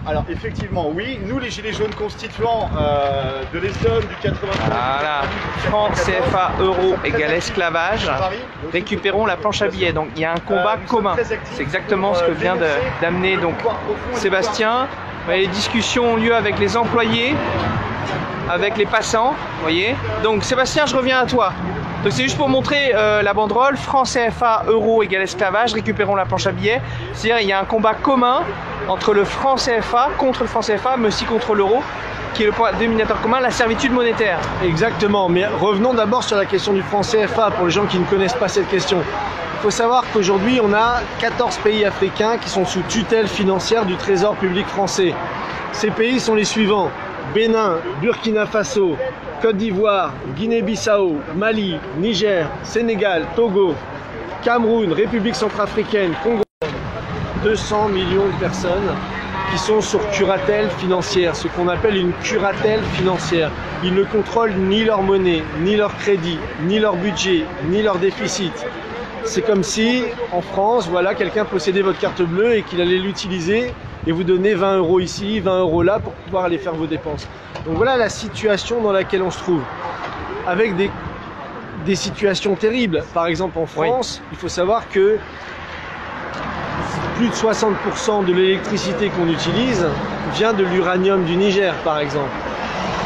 Alors effectivement, oui, nous les Gilets jaunes constituants de l'Essonne, du 93... Voilà, franc CFA euro égale esclavage, récupérons la planche à billets. Donc il y a un combat commun. C'est exactement ce que vient d'amener donc Sébastien. Les discussions ont lieu avec les employés, avec les passants, vous voyez. Donc Sébastien, je reviens à toi. Donc c'est juste pour montrer la banderole, franc CFA euro égale esclavage, récupérons la planche à billets. C'est-à-dire il y a un combat commun entre le franc CFA contre le franc CFA, mais aussi contre l'euro, qui est le point dénominateur commun, la servitude monétaire. Exactement, mais revenons d'abord sur la question du franc CFA, pour les gens qui ne connaissent pas cette question. Il faut savoir qu'aujourd'hui, on a 14 pays africains qui sont sous tutelle financière du Trésor public français. Ces pays sont les suivants: Bénin, Burkina Faso, Côte d'Ivoire, Guinée-Bissau, Mali, Niger, Sénégal, Togo, Cameroun, République centrafricaine, Congo. 200 millions de personnes qui sont sur curatelle financière, ce qu'on appelle une curatelle financière. Ils ne contrôlent ni leur monnaie, ni leur crédit, ni leur budget, ni leur déficit. C'est comme si, en France, voilà, quelqu'un possédait votre carte bleue et qu'il allait l'utiliser et vous donner 20 € ici, 20 € là pour pouvoir aller faire vos dépenses. Donc voilà la situation dans laquelle on se trouve, avec des situations terribles. Par exemple en France, il faut savoir que plus de 60% de l'électricité qu'on utilise vient de l'uranium du Niger, par exemple.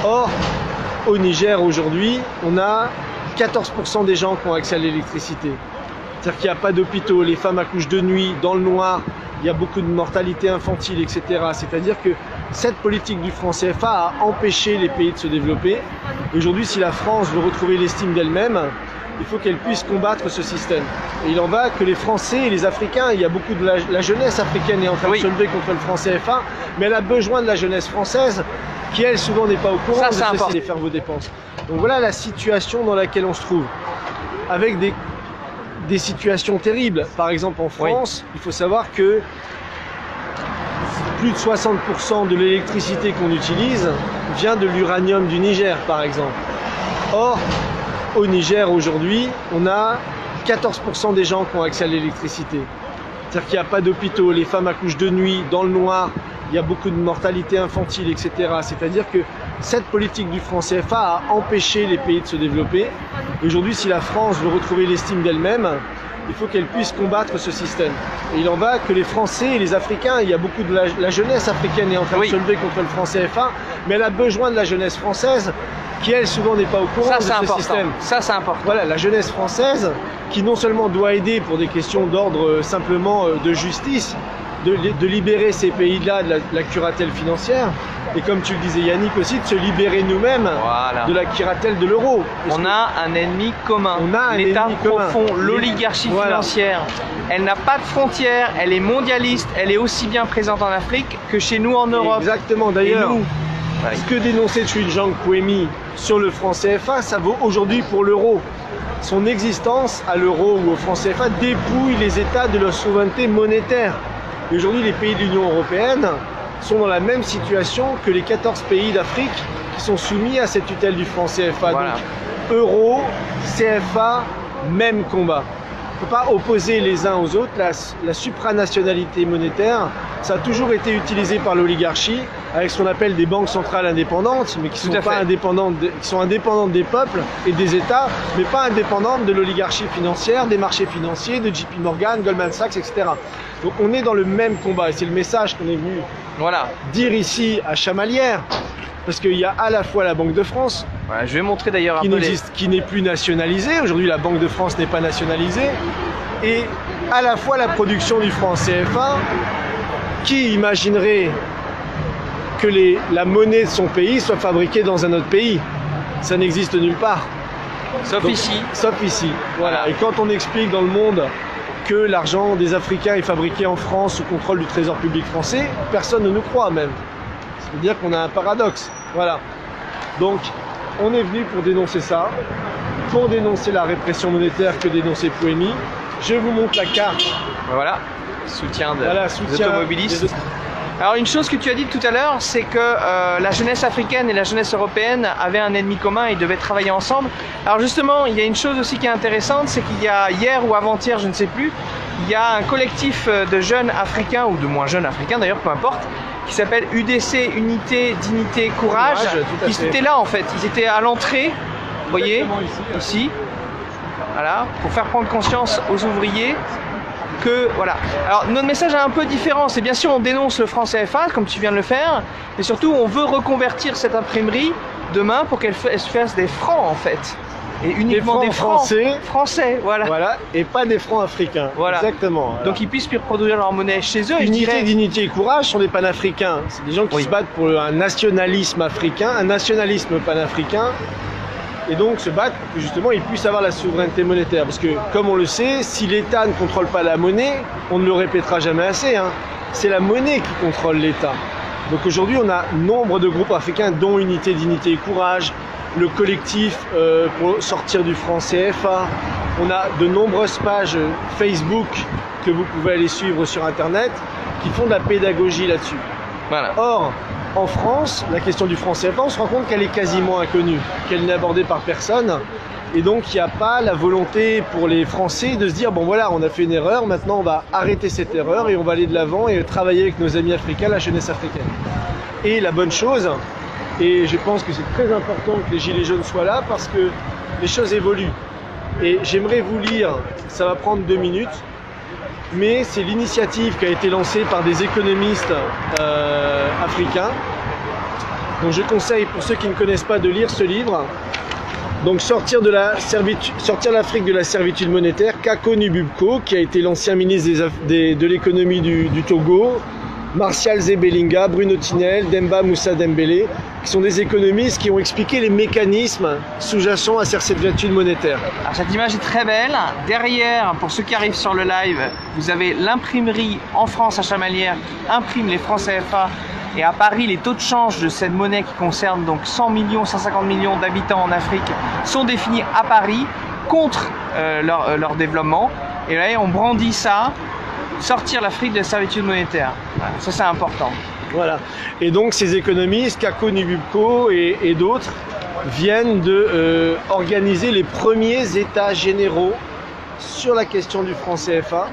Or, au Niger aujourd'hui, on a 14% des gens qui ont accès à l'électricité. C'est-à-dire qu'il n'y a pas d'hôpitaux, les femmes accouchent de nuit, dans le noir, il y a beaucoup de mortalité infantile, etc. C'est-à-dire que cette politique du franc CFA a empêché les pays de se développer. Aujourd'hui, si la France veut retrouver l'estime d'elle-même, il faut qu'elle puisse combattre ce système. Et il en va que les Français et les Africains, il y a beaucoup de la jeunesse africaine est en train de se lever contre le franc CFA, mais elle a besoin de la jeunesse française, qui elle souvent n'est pas au courant de cesser de faire vos dépenses. Donc voilà la situation dans laquelle on se trouve, avec des situations terribles. Par exemple en France, il faut savoir que plus de 60% de l'électricité qu'on utilise vient de l'uranium du Niger, par exemple. Or, au Niger aujourd'hui, on a 14% des gens qui ont accès à l'électricité. C'est-à-dire qu'il n'y a pas d'hôpitaux, les femmes accouchent de nuit, dans le noir, il y a beaucoup de mortalité infantile, etc. C'est-à-dire que cette politique du franc CFA a empêché les pays de se développer. Aujourd'hui, si la France veut retrouver l'estime d'elle-même, il faut qu'elle puisse combattre ce système. Et il en va que les Français et les Africains, il y a beaucoup de la jeunesse africaine est en train de se lever contre le franc CFA, mais elle a besoin de la jeunesse française, qui elle souvent n'est pas au courant de ce système. Ça c'est important. Voilà, la jeunesse française qui non seulement doit aider pour des questions d'ordre simplement de justice, de libérer ces pays-là de la curatelle financière, et comme tu le disais Yannick aussi, de se libérer nous-mêmes de la curatelle de l'euro. On a un ennemi commun, l'État profond, l'oligarchie financière. Elle n'a pas de frontières, elle est mondialiste, elle est aussi bien présente en Afrique que chez nous en Europe. Exactement, d'ailleurs. Ce que dénonçait Tshilhang Pouemi sur le franc CFA, ça vaut aujourd'hui pour l'euro. Son existence à l'euro ou au franc CFA dépouille les États de leur souveraineté monétaire. Et aujourd'hui, les pays de l'Union européenne sont dans la même situation que les 14 pays d'Afrique qui sont soumis à cette tutelle du franc CFA. Donc, euro, CFA, même combat. On ne peut pas opposer les uns aux autres. La supranationalité monétaire, ça a toujours été utilisé par l'oligarchie avec ce qu'on appelle des banques centrales indépendantes, mais qui sont pas indépendantes, qui sont indépendantes des peuples et des États, mais pas indépendantes de l'oligarchie financière, des marchés financiers, de JP Morgan, Goldman Sachs, etc. Donc on est dans le même combat et c'est le message qu'on est venu dire ici à Chamalières. Parce qu'il y a à la fois la Banque de France, je vais montrer d'ailleurs qui n'est plus nationalisée. Aujourd'hui, la Banque de France n'est pas nationalisée. Et à la fois la production du franc CFA, qui imaginerait que la monnaie de son pays soit fabriquée dans un autre pays? Ça n'existe nulle part. Sauf ici. Sauf ici. Voilà. Et quand on explique dans le monde que l'argent des Africains est fabriqué en France sous contrôle du Trésor public français, personne ne nous croit même. C'est-à-dire qu'on a un paradoxe. Voilà. Donc, on est venu pour dénoncer ça, pour dénoncer la répression monétaire que dénonçait Pouemi. Je vous montre la carte. Voilà, soutien des automobilistes. Alors une chose que tu as dit tout à l'heure, c'est que la jeunesse africaine et la jeunesse européenne avaient un ennemi commun et devaient travailler ensemble. Alors justement, il y a une chose aussi qui est intéressante, c'est qu'il y a hier ou avant-hier, je ne sais plus, il y a un collectif de jeunes africains, ou de moins jeunes africains d'ailleurs, peu importe, qui s'appelle UDC, Unité, Dignité, Courage. Ils étaient là en fait, ils étaient à l'entrée, vous voyez, ici, voilà, pour faire prendre conscience aux ouvriers que, voilà. Alors notre message est un peu différent, c'est bien sûr on dénonce le franc CFA, comme tu viens de le faire, mais surtout on veut reconvertir cette imprimerie demain pour qu'elle fasse des francs en fait. Et uniquement des francs français, voilà. Voilà, et pas des francs africains. Voilà. Exactement. Voilà. Donc ils puissent reproduire leur monnaie chez eux. Unité, dignité et courage sont des panafricains. C'est des gens qui se battent pour un nationalisme africain, un nationalisme panafricain. Et donc se battent pour que justement ils puissent avoir la souveraineté monétaire. Parce que comme on le sait, si l'État ne contrôle pas la monnaie, on ne le répétera jamais assez, hein, c'est la monnaie qui contrôle l'État. Donc aujourd'hui on a nombre de groupes africains dont Unité, dignité et courage, le collectif pour sortir du franc CFA. On a de nombreuses pages Facebook que vous pouvez aller suivre sur internet qui font de la pédagogie là-dessus. Voilà. Or, en France, la question du franc CFA, on se rend compte qu'elle est quasiment inconnue, qu'elle n'est abordée par personne. Et donc, il n'y a pas la volonté pour les Français de se dire, bon voilà, on a fait une erreur, maintenant on va arrêter cette erreur et on va aller de l'avant et travailler avec nos amis africains, la jeunesse africaine. Et la bonne chose, et je pense que c'est très important que les Gilets jaunes soient là parce que les choses évoluent. Et j'aimerais vous lire, ça va prendre 2 minutes, mais c'est l'initiative qui a été lancée par des économistes africains. Donc je conseille pour ceux qui ne connaissent pas de lire ce livre. Donc sortir l'Afrique de la servitude monétaire, Kako Nububko, qui a été l'ancien ministre de l'économie du Togo, Martial Zebelinga, Bruno Tinel, Demba Moussa Dembélé, qui sont des économistes qui ont expliqué les mécanismes sous-jacents à cette servitude monétaire. Alors cette image est très belle. Derrière, pour ceux qui arrivent sur le live, vous avez l'imprimerie en France à Chamalières qui imprime les francs CFA. Et à Paris, les taux de change de cette monnaie qui concerne donc 100 millions, 150 millions d'habitants en Afrique sont définis à Paris contre leur développement. Et là, on brandit ça. Sortir l'Afrique de la servitude monétaire. Voilà, ça c'est important. Voilà. Et donc ces économistes, Kako Nububko et d'autres, viennent de organiser les premiers états généraux sur la question du franc CFA,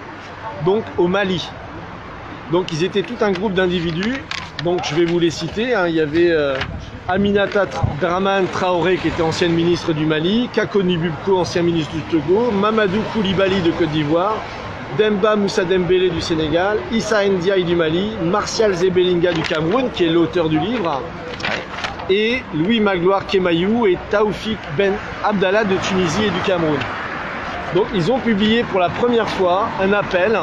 donc au Mali. Donc ils étaient tout un groupe d'individus, donc je vais vous les citer, hein. Il y avait Aminata Dramane Traoré qui était ancienne ministre du Mali, Kako Nububko, ancien ministre du Togo, Mamadou Koulibaly de Côte d'Ivoire, Demba Moussa Dembélé du Sénégal, Issa Ndiaye du Mali, Martial Zebelinga du Cameroun, qui est l'auteur du livre, et Louis Magloire Kemayou et Taoufik Ben Abdallah de Tunisie et du Cameroun. Donc ils ont publié pour la première fois un appel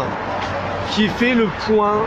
qui fait le point